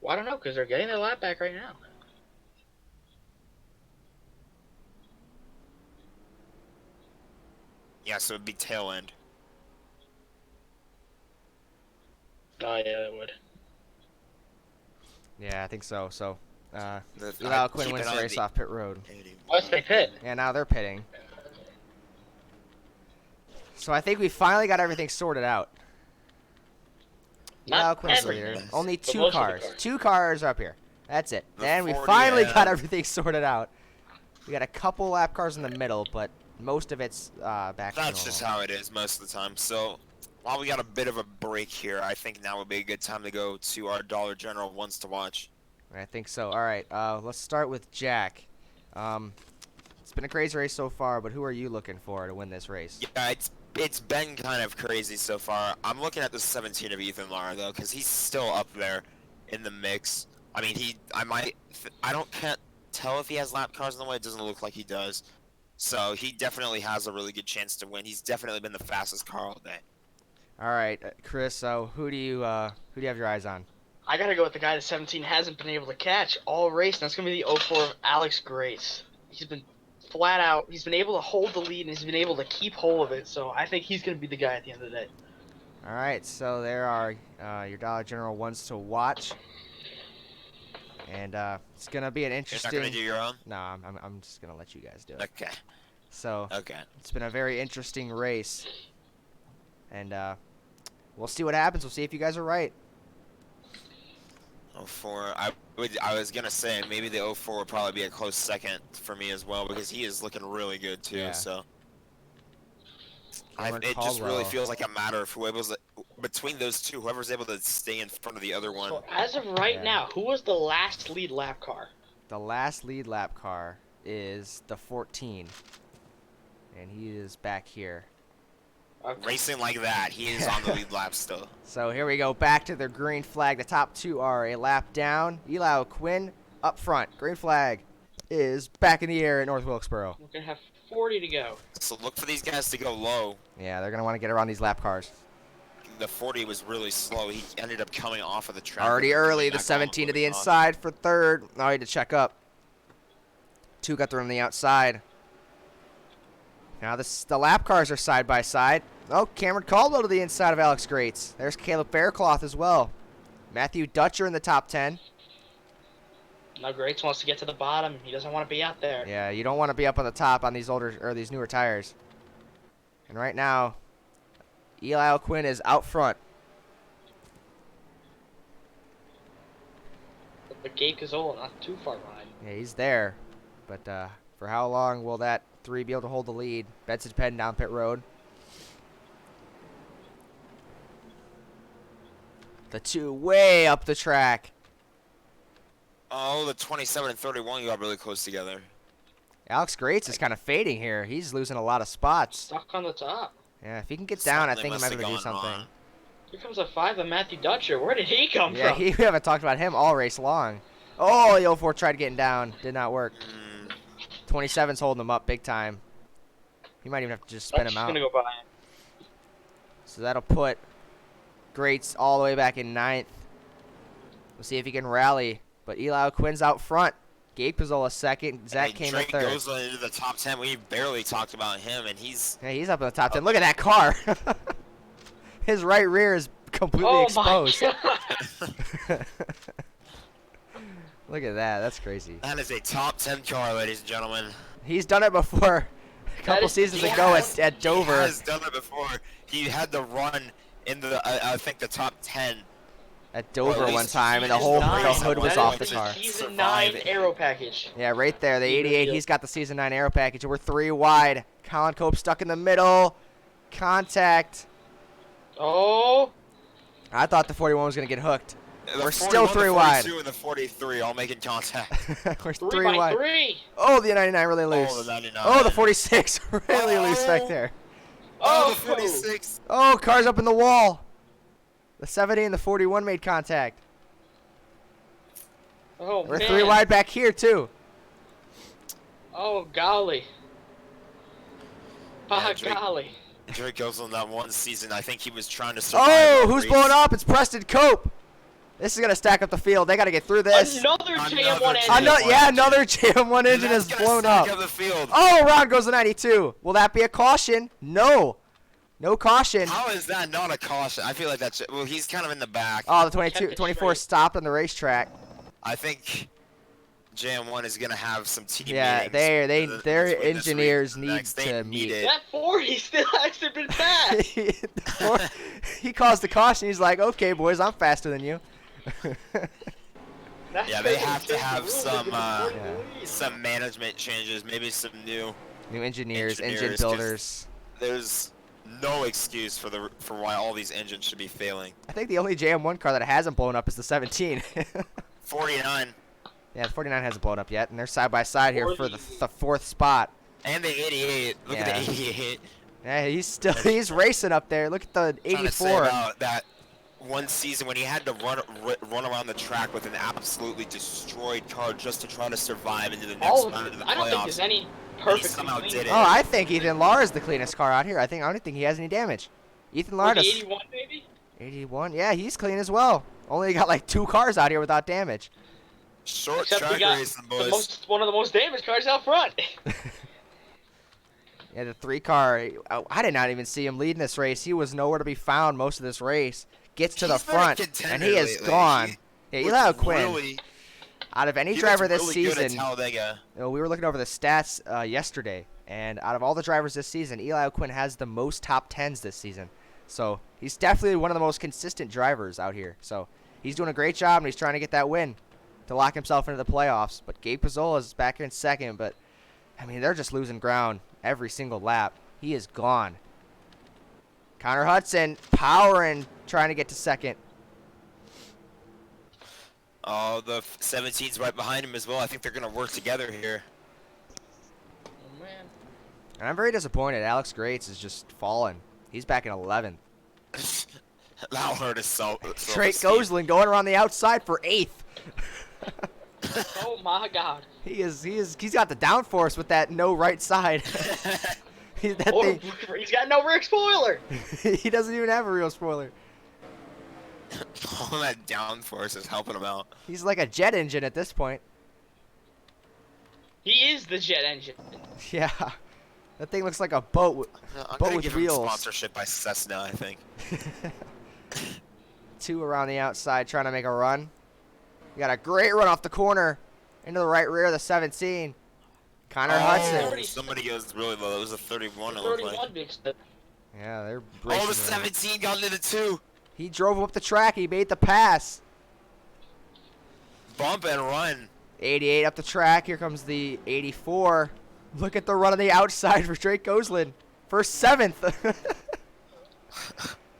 Well, I don't know, because they're getting their lap back right now. Yeah, so it'd be tail end. Oh, yeah, that would. Yeah, I think so. So, The- Eli I Quinn keep wins an the eye on race the- off pit road. Unless they pit. Yeah, now they're pitting. So I think we finally got everything sorted out. Eli Not Quinn's the everything. leader. Only But two most of the cars. cars. 2 cars are up here. That's it. The And we 40 finally got and- everything sorted out. We got a couple lap cars in the middle, but most of it's back to That's normal. just how it is most of the time. So, while we got a bit of a break here, I think now would be a good time to go to our Dollar General ones to watch. I think so. All right, let's start with Jack. It's been a crazy race so far, but who are you looking for to win this race? Yeah, it's been kind of crazy so far. I'm looking at the 17 of Ethan Lara though, because he's still up there in the mix. I mean, can't tell if he has lap cars in the way. It doesn't look like he does. So he definitely has a really good chance to win. He's definitely been the fastest car all day. All right, Chris. So who do you have your eyes on? I gotta go with the guy that 17 hasn't been able to catch all race, and that's gonna be the 04 of Alex Grace. He's been flat out. He's been able to hold the lead, and he's been able to keep hold of it. So I think he's gonna be the guy at the end of the day. All right, so there are your Dollar General ones to watch, and it's gonna be an You're interesting. not gonna do your own? No, I'm just gonna let you guys do it. Okay. So Okay. it's been a very interesting race, and we'll see what happens. We'll see if you guys are right. 04. I was gonna say maybe the 04 would probably be a close second for me as well because he is looking really good too. Yeah. So Cameron it just really Caldwell. feels like a matter of whoever's between those two, whoever's able to stay in front of the other one. So as of right Yeah. now, who was the last lead lap car? The last lead lap car is the 14, and he is back here. Okay. Racing like that, he is on the lead lap still. So here we go, back to the green flag. The top 2 are a lap down. Eli Quinn up front. Green flag is back in the air at North Wilkesboro. We're gonna have 40 to go. So look for these guys to go low. Yeah, they're going to want to get around these lap cars. The 40 was really slow. He ended up coming off of the track. Already early, the Back on 17 to the moving on. inside for third. Now I need to check up. 2 got thrown on the outside. Now the lap cars are side by side. Oh, Cameron Caldwell to the inside of Alex Grates. There's Caleb Faircloth as well. Matthew Dutcher in the top 10. Now Grace wants to get to the bottom. He doesn't want to be out there. Yeah, you don't want to be up on the top on these these newer tires. And right now, Eli Quinn is out front. But Gabe Cazzola not too far behind. Yeah, he's there. But for how long will that 3 be able to hold the lead? Benson's heading down pit road. The 2 way up the track. Oh, the 27 and 31 got really close together. Alex Grates is kind of fading here. He's losing a lot of spots. Stuck on the top. Yeah, if he can get down, I Something think he must might be have able to do gone something. wrong. Here comes a 5 of Matthew Dutcher. Where did he come Yeah, from? we haven't talked about him all race long. Oh, the 04 tried getting down. Did not work. Mm, 27's holding him up big time. He might even have to just spin Dutcher's him out. gonna go by. So that'll put Grates all the way back in 9th. We'll see if he can rally. But Eli Quinn's out front. Gabe Pizzola second. Zach and came in Drake third. goes into the top 10. We barely talked about him, and he's Yeah, he's up in the top 10. Look at that car. His right rear is completely Oh exposed. my god. Look at that. That's crazy. that is a top 10 car, ladies and gentlemen. He's done it before a couple is- seasons he ago has- at Dover. He has done it before. He had the run in the, I think, the top 10. At Dover Well, at one least time, and the season whole nine. hood was That off is the the car. Season 9 Survive. aero package. Yeah, right there. The He 88, really he's got the Season 9 aero package. We're 3 wide. Colin Cope stuck in the middle. Contact. Oh. I thought the 41 was going to get hooked. The We're still 41, three the wide. 42, and the 43 all making contact. We're 3 three by wide. 3. Oh, the 99 really loose. Oh, the 99. Oh, the 46 really loose back there. Oh, the 46. Oh, car's up in the wall. The 70 and the 41 made contact. Oh, We're man. 3 wide back here, too. Oh, golly. By Yeah, Drake- golly. Drake goes on that one season. I think he was trying to survive. Oh, a who's race. blowing up? It's Preston Cope. This is going to stack up the field. They got to get through this. Another JM1 engine. Another JM1 engine That's is gonna blown stack up. The field. Oh, around goes the 92. Will that be a caution? No. No caution. How is that not a caution? I feel like that's well. He's kind of in the back. Oh, the Kept 22, it 24 straight. stopped on the racetrack. I think JM1 is gonna have some team Yeah, meetings. their between this engineers week and need next. They to need meet. it. That 40 still hasn't been passed. He caused the caution. He's like, okay, boys, I'm faster than you. That's Yeah, they because have to changed the have rules some to get the 40 lead. some management changes, maybe some new. New engineers, engine Engineers, 'cause- builders. There's no excuse for why all these engines should be failing. I think the only JM1 car that hasn't blown up is the 17. 49 Yeah, the 49 hasn't blown up yet, and they're side by side here for the 40. fourth spot. and the 88. Look at Yeah. the 88. Yeah, he's racing up there. Look at the Trying to say 84. about that one season when he had to run around the track with an absolutely destroyed car just to try to survive into the next All of round it. of the I don't think playoffs. there's any he perfect. somehow did it. Oh, I think Ethan Lahr is the cleanest car out here. I don't think he has any damage. Ethan Lahr Like the does 81 maybe. 81. Yeah, he's clean as well. Only got like 2 cars out here without damage. Short Except we track got racing, the boys. one of the most damaged cars out front. Yeah, the 3 car. I did not even see him leading this race. He was nowhere to be found most of this race. Gets to the He's been a front, and contender he is lately. gone. Yeah, He Eli looks Quinn. really- Out of any he driver looks this really good at season, Talladega. we were looking over the stats yesterday, and out of all the drivers this season, Eli Quinn has the most top 10s this season. So he's definitely one of the most consistent drivers out here. So he's doing a great job, and he's trying to get that win to lock himself into the playoffs. But Gabe Pizzola is back here in second, but, I mean, they're just losing ground every single lap. He is gone. Connor Hudson powering, trying to get to second. Oh, the 17's right behind him as well. I think they're going to work together here. Oh man. And I'm very disappointed. Alex Grates is just falling. He's back in 11th. That hurt his Drake Gosling going around the outside for 8th. Oh my God. He's got the downforce with that no right side. That Oh, thing, he's got no rear spoiler. he doesn't even have a real spoiler. All that downforce is helping him out. He's like a jet engine at this point. He is the jet engine. Yeah, that thing looks like a boat. I'm Boat going to with give wheels. him sponsorship by Cessna, I think. 2 around the outside trying to make a run. You got a great run off the corner into the right rear of the 17. Connor Hudson. Thirty- Somebody goes really low. It was a 31, it looked like. 31 big step. Yeah, they're Oh, racing the around. 17 got into the 2. He drove him up the track. He made the pass. Bump and run. 88 up the track. Here comes the 84. Look at the run on the outside for Drake Gosling. For 7th.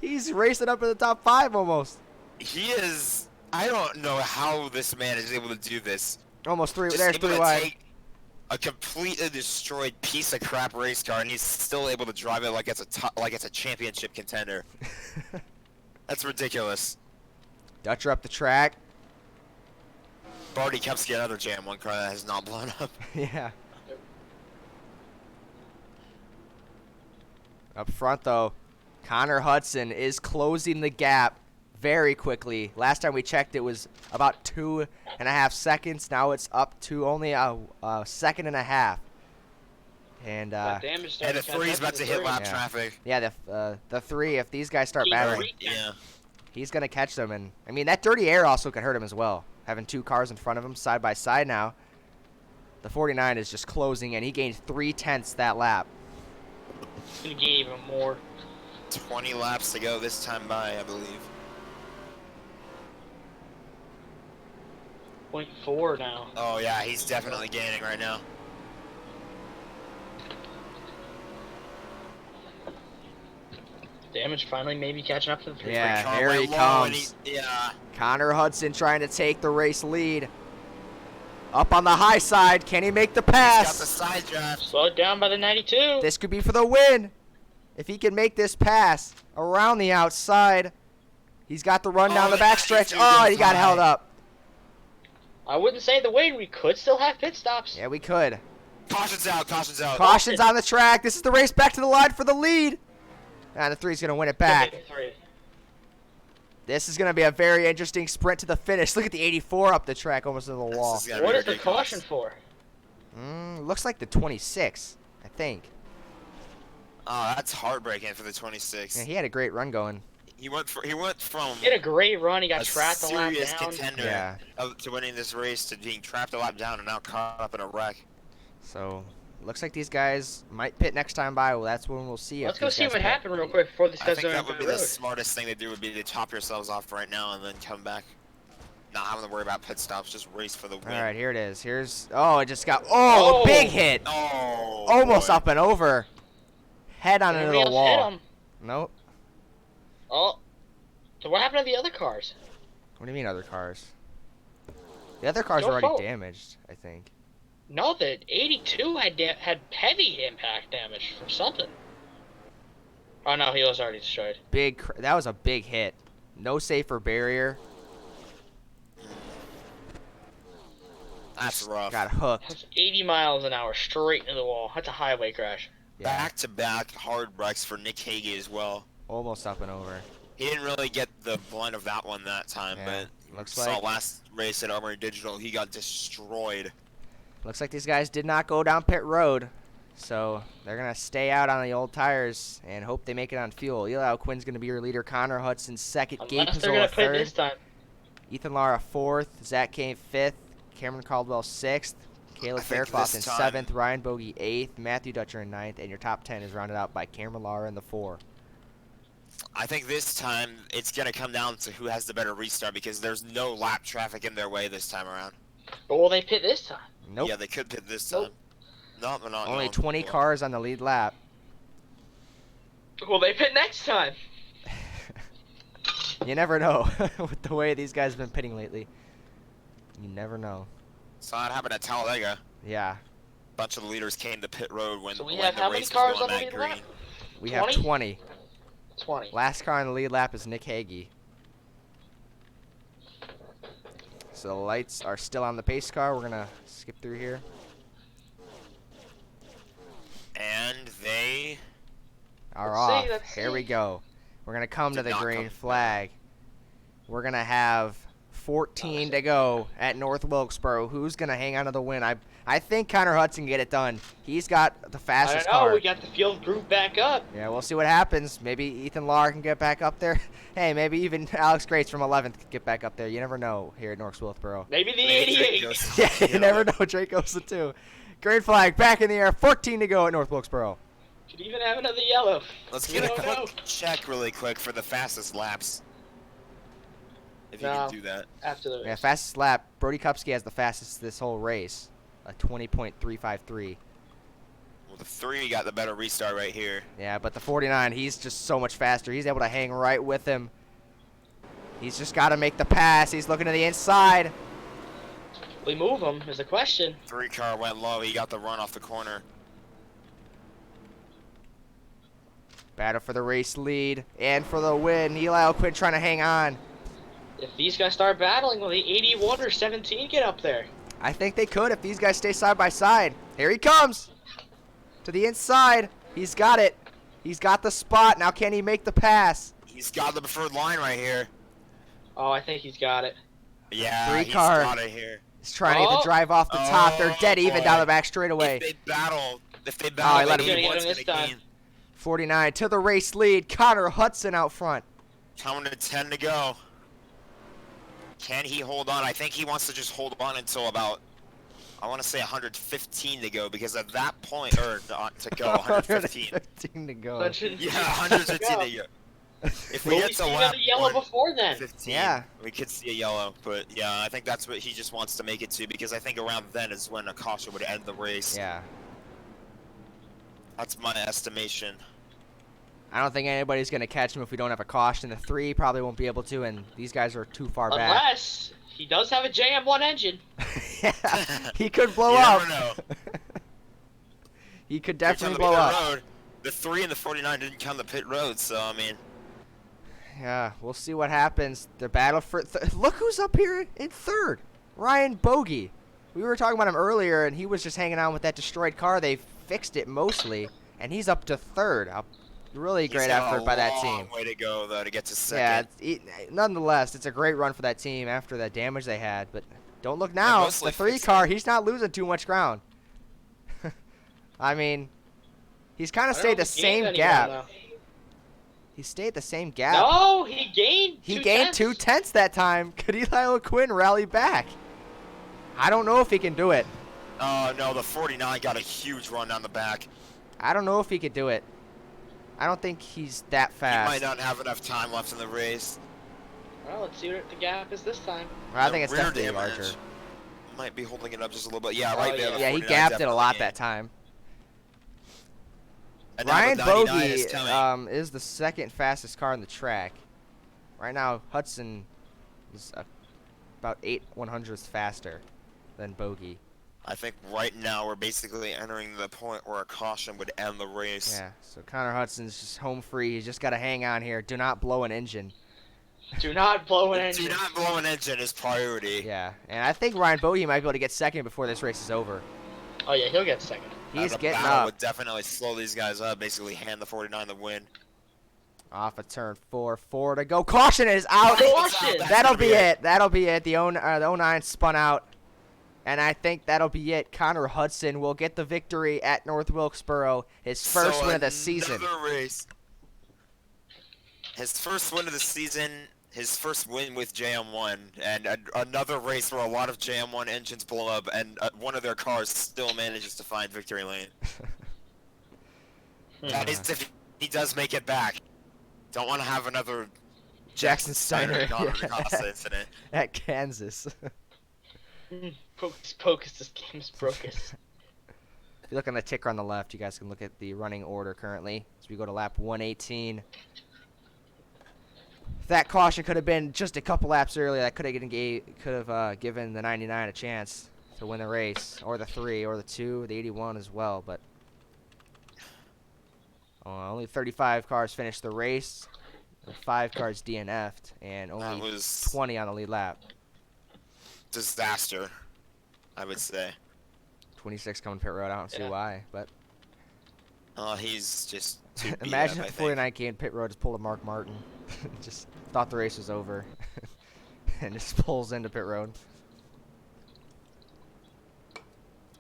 He's racing up in the top 5 almost. He is... I don't know how this man is able to do this. Almost 3. Just There's able 3 to wide. take a completely destroyed piece of crap race car, and he's still able to drive it like it's a championship contender. That's ridiculous. Dutcher up the track. Barty Kepsky, another Jam 1 car that has not blown up. Yeah. Up front, though, Connor Hudson is closing the gap very quickly. Last time we checked, it was about 2.5 seconds. Now it's up to only a second and a half. And That damage And the started catching 3's up about to the hit 30. lap Yeah. traffic. yeah, the 3, if these guys start He's battling, great. Yeah. he's going to catch them. And, I mean, that dirty air also could hurt him as well. Having 2 cars in front of him side by side now. The 49 is just closing, and he gained 3/10 that lap. It's gonna get even more. 20 laps to go this time by, I believe. 0.4 now. Oh yeah, he's definitely gaining right now. Damage finally maybe catching up to the three. Yeah, Car here went he low and comes. yeah. Connor Hudson trying to take the race lead. Up on the high side. Can he make the He's got the pass? side draft. Slowed down by the 92. This could be for the win. If he can make this pass around the outside. He's got the run down the the backstretch. 92 Oh, he goes got high. held up. I wouldn't say the win. We could still have pit stops. Yeah, we could. Caution's out, caution's out. Caution's on the track. This is the race back to the line for the lead. And the 3's going to win it back. Three. This is going to be a very interesting sprint to the finish. Look at the 84 up the track almost to the wall. This is gonna What be is the ridiculous. caution for? Looks like the 26, I think. Oh, that's heartbreaking for the 26. Yeah, he had a great run going. He went from He had a great run. He got a trapped a lap serious down. contender Yeah. to winning this race to being trapped a lap down and now caught up in a wreck. So, looks like these guys might pit next time by. Well, that's when we'll see. Let's if go these see guys what pit. happened real quick before these I guys think go that into would the be the road. smartest thing to do would be to top yourselves off right now and then come back. Not having to worry about pit stops, just race for the win. All right, here it is. Here's it just got a big hit. Oh, Almost boy. up and over. Head on into Everybody the else hit wall. him. Nope. Oh. So what happened to the other cars? What do you mean other cars? The other cars Go are already forward. damaged, I think. No, the 82 had heavy impact damage from something. Oh no, he was already destroyed. That was a big hit. No safer barrier. That's rough. Got hooked. That's 80 miles an hour straight into the wall. That's a highway crash. Yeah, Back-to-back hard wrecks for Nick Hagee as well. almost up and over. He didn't really get the blunt of that one that time, Yeah, but looks saw like last race at Armory Digital, he got destroyed. these guys did not go down pit road, so they're gonna stay out on the old tires and hope they make it on fuel. Eli Quinn's gonna be your leader. Connor Hudson second. Gabe Unless they're Pizzola gonna pit third. this time. Ethan Lara fourth. Zach Kane fifth. Cameron Caldwell sixth. Caleb I think Faircloth this in time- seventh. Ryan Bogey eighth. Matthew Dutcher in ninth. And your top 10 is rounded out by Cameron Lara in the 4. I think this time it's going to come down to who has the better restart because there's no lap traffic in their way this time around. But will they pit this time? Nope. Yeah, they could pit this Nope. time. No, they're not Only going. 20 cars on the lead lap. Will they pit next time? You never know with the way these guys have been pitting lately. You never know. So that happened at Talladega. Yeah. A bunch of the leaders came to pit road when, So we when have the how race many was cars going on the that lead green. lap? We have 20? 20. 20. Last car on the lead lap is Nick Hagee. So the lights are still on the pace car. We're going to skip through here. And they Are Let's see, off. let's Here we see. go. We're going to come to Did the not green come. flag. We're going to have 14 to go at North Wilkesboro. Who's going to hang on to the win? I think Connor Hudson can get it done. He's got the I fastest don't know. car. We got the field group back up. Yeah, we'll see what happens. Maybe Ethan Lahr can get back up there. Hey, maybe even Alex Grates from 11th can get back up there. You never know here at North Wilkesboro. Maybe the Maybe 88. goes- Yeah, you never know. Drake goes to 2. Green flag back in the air. 14 to go at North Wilkesboro. Could even have another yellow. Let's You get a don't quick know. check really quick for the fastest laps. If you No. can do that. After the race. Yeah, fastest lap. Brody Kupski has the fastest this whole race. A 20.353. Well, the 3 got the better restart right here. Yeah, but the 49, he's just so much faster. He's able to hang right with him. He's just got to make the pass. He's looking to the inside. We move him is the question. 3 car went low. He got the run off the corner. Battle for the race lead and for the win. Eli O'Quinn trying to hang on. If these guys start battling, will the 81 or 17 get up there? I think they could if these guys stay side by side. Here he comes. To the inside. He's got it. He's got the spot. Now can he make the pass? He's got the preferred line right here. Oh, I think he's got it. Yeah, 3 he's car. got it here. He's trying to get the Oh. drive off the top. They're dead even boy. down the back straightaway. If they battle, he let him- 81's He's gonna get him this gonna time. gain. 49 to the race lead. Connor Hudson out front. Coming to 10 to go. Can he hold on? I think he wants to just hold on until about, I want to say 115 to go, because at that point, or not to go, 115. 115 to go. Yeah, 115 to go. If we Will get we to see lap another yellow before then? 15, Yeah. we could see a yellow. But yeah, I think that's what he just wants to make it to, because I think around then is when a caution would end the race. Yeah. That's my estimation. I don't think anybody's going to catch him if we don't have a caution. The 3 probably won't be able to, and these guys are too far back. Unless he does have a JM1 engine. Yeah, he could blow You up. never know. He could Every definitely time blow they hit up. the road, the 3 and the 49 didn't count the pit road, so I mean. Yeah, we'll see what happens. The battle for look who's up here in 3rd. Ryan Bogey. We were talking about him earlier, and he was just hanging out with that destroyed car. They fixed it mostly, and he's up to 3rd. Really great effort by that team. Way to go though to get to Yeah, second. nonetheless, it's a great run for that team after that damage they had. But don't look now. mostly The 3 fixed car, it. he's not losing too much ground. I mean, he's kind of I don't stayed the think he gained same any gap. ground, He stayed the same gap. though. No, he gained. He 2 gained tenths. 2 tenths that time. Could Eli O'Quinn rally back? I don't know if he can do it. Oh no, the 49 got a huge run down the back. I don't know if he could do it. I don't think he's that He fast. might not have enough time left in the race. Well, let's see what the gap is this time. I The think it's rear definitely damage larger. Might be holding it up just a little bit. Yeah, Oh, right there. yeah. the Yeah, he 49 gapped it a definitely lot gained. that time. And now Ryan the 99 Bogey is coming. is the 2nd fastest car on the track. Right now, Hudson is about 8/100ths faster than Bogey. I think right now we're basically entering the point where a caution would end the race. Yeah, so Connor Hudson's just home free. He's just got to hang on here. Do not blow an engine. Do not blow an Do engine. not blow an engine is priority. Yeah, and I think Ryan Bogey might be able to get 2nd before this race is over. Oh yeah, he'll get 2nd. He's The getting battle up. would definitely slow these guys up, basically hand the 49 the win. Off of turn 4, 4 to go. Caution is out. Caution! That's That'll gonna be it. That'll be it. The 09 spun out. And I think that'll be it. Connor Hudson will get the victory at North Wilkesboro. His first So win of the season. another race. His first win of the season, his first win with JM1, and another race where a lot of JM1 engines blow up, and one of their cars still manages to find victory lane. That is if he does make it back. Don't want to have another Jackson Steiner Costa incident. at Kansas. Pocus pocus, this game's brocus. If you look on the ticker on the left, you guys can look at the running order currently. As we go to lap 118. That caution could have been just a couple laps earlier. That could have given the 99 a chance to win the race, or the 3, or the 2, the 81 as well. But only 35 cars finished the race. 5 cars DNF'd, and That only was 20 on the lead lap. disaster, I would say. 26 coming pit road. I don't see Yeah. why, but He's just too beat imagine up, I if the think. 49 came pit road just pulled a Mark Martin. Just thought the race was over. And just pulls into pit road.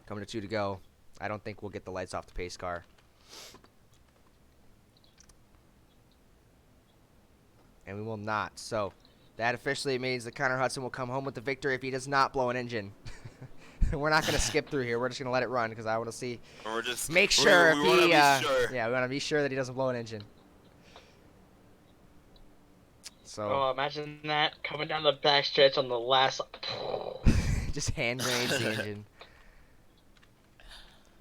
Coming to 2 to go. I don't think we'll get the lights off the pace car. And we will not. So that officially means that Connor Hudson will come home with the victory if he does not blow an engine. We're not going to skip through here. We're just going to let it run because I want to see. We're just Make sure we if wanna he. be sure. Yeah, we want to be sure that he doesn't blow an engine. So Oh, imagine that coming down the backstretch on the last. just hand grenades the engine.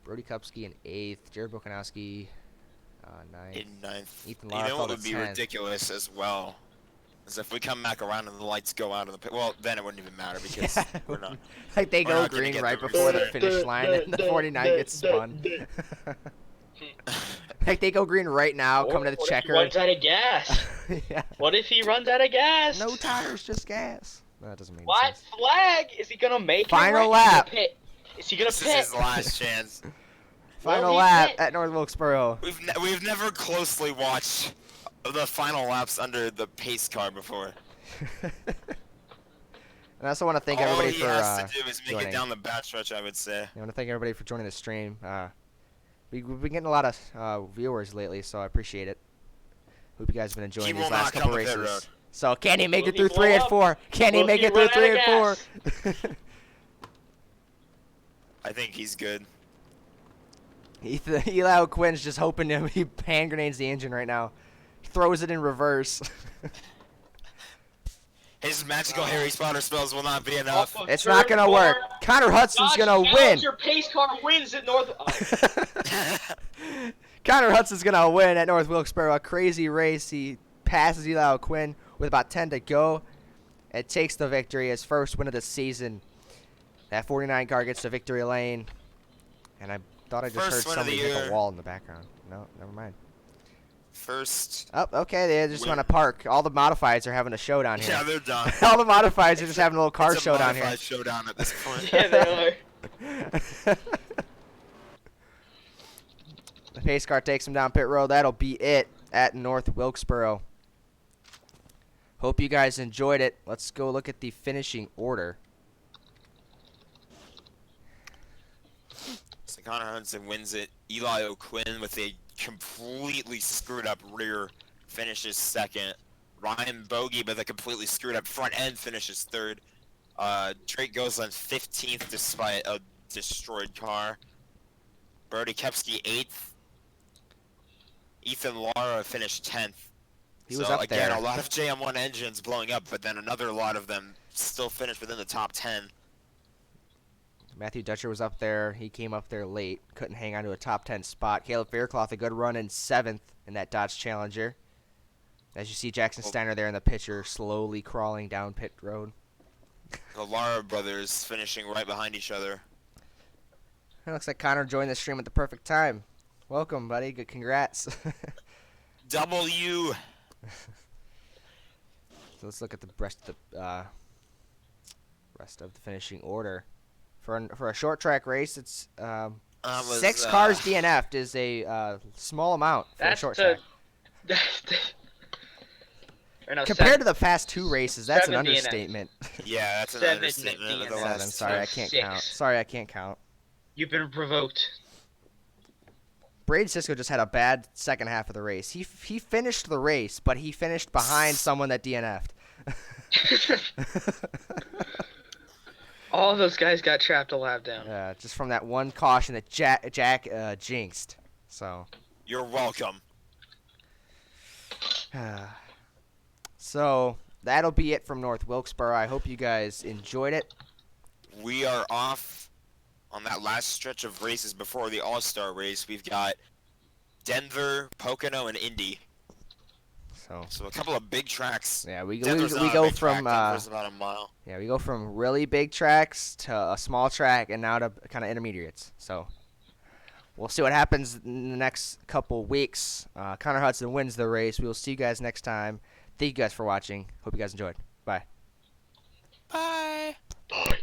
Brody Kupski in 8th. Jared Bokanowski 9th. In 9th. Ethan You know Larfeld what at would be 10th. ridiculous as well? Is if we come back around and the lights go out in the pit. Well, then it wouldn't even matter because Yeah, we're not. like they we're go not gonna green get right the before the result. finish line and the 49 gets spun. Like they go green right now, coming to the What if he checker. runs out of gas? Yeah. What if he runs out of gas? No tires, just gas. No, that doesn't make What sense. flag? Is he gonna make it? Final right? lap. Is he gonna This is pit? his last chance. Final he lap pit? at North Wilkesboro. We've never closely watched the final laps under the pace car before. And I also want to thank All everybody he for has to do is make joining. it down the backstretch, I would say. I want to thank everybody for joining the stream. We've been getting a lot of viewers lately, so I appreciate it. Hope you guys have been enjoying He these will last not couple come to pit races. road. So can he make Will it he through blow 3 and up? 4? Can he Will make he it through run 3 out and of 4? I think he's good. Eli O'Quinn's just hoping to he hand grenades the engine right now. Throws it in reverse. His magical Harry Spotter spells will not be enough. Off of It's turn not gonna 4, work. Connor Hudson's Josh gonna win. Your pace car wins at North. Connor Hudson's going to win at North Wilkesboro. A crazy race. He passes Eli O'Quinn with about 10 to go. It takes the victory, his first win of the season. That 49 car gets to victory lane. And I thought I just First heard win of the somebody hit year. the wall in the background. No, never mind. First. Oh, okay, they just Win. want to park. All the modifieds are having a showdown here. Yeah, they're done. All the modifieds are just having a little car It's a showdown here. modified showdown at this point. Yeah, they are. The pace car takes him down pit road. That'll be it at North Wilkesboro. Hope you guys enjoyed it. Let's go look at the finishing order. So Connor Hudson wins it. Eli O'Quinn with a completely screwed up rear finishes second. Ryan Bogey with a completely screwed up front end finishes third. Drake goes on 15th despite a destroyed car. Brody Kepsky 8th. Ethan Lara finished 10th. He was so up again, there. a lot of JM1 engines blowing up, but then another lot of them still finished within the top 10. Matthew Dutcher was up there. He came up there late. Couldn't hang on to a top 10 spot. Caleb Faircloth, a good run in 7th in that Dodge Challenger. As you see Jackson Steiner there in the picture, slowly crawling down pit road. The Lara brothers finishing right behind each other. It looks like Connor joined the stream at the perfect time. Welcome, buddy. Good, congrats. W. So let's look at the rest of the finishing order. For a short track race, it's 6 cars DNF'd is a small amount for a short track. Or no, Compared to the past 2 races, that's an 7 DNFs. understatement. Yeah, that's an 7 understatement. Of the DNFs. last 7. Sorry, I can't 6. count. Sorry, I can't count. You've been provoked. Brady Sisko just had a bad second half of the race. He finished the race, but he finished behind someone that DNF'd. All those guys got trapped a lap down. Just from that one caution that Jack jinxed. So. You're welcome. So that'll be it from North Wilkesboro. I hope you guys enjoyed it. We are off on that last stretch of races before the All-Star race. We've got Denver, Pocono, and Indy. So a couple of big tracks. Yeah, we Denver's not a go big from track. Denver's about a mile. yeah, we go from really big tracks to a small track and now to kind of intermediates. So we'll see what happens in the next couple weeks. Connor Hudson wins the race. We will see you guys next time. Thank you guys for watching. Hope you guys enjoyed. Bye. Bye. Bye.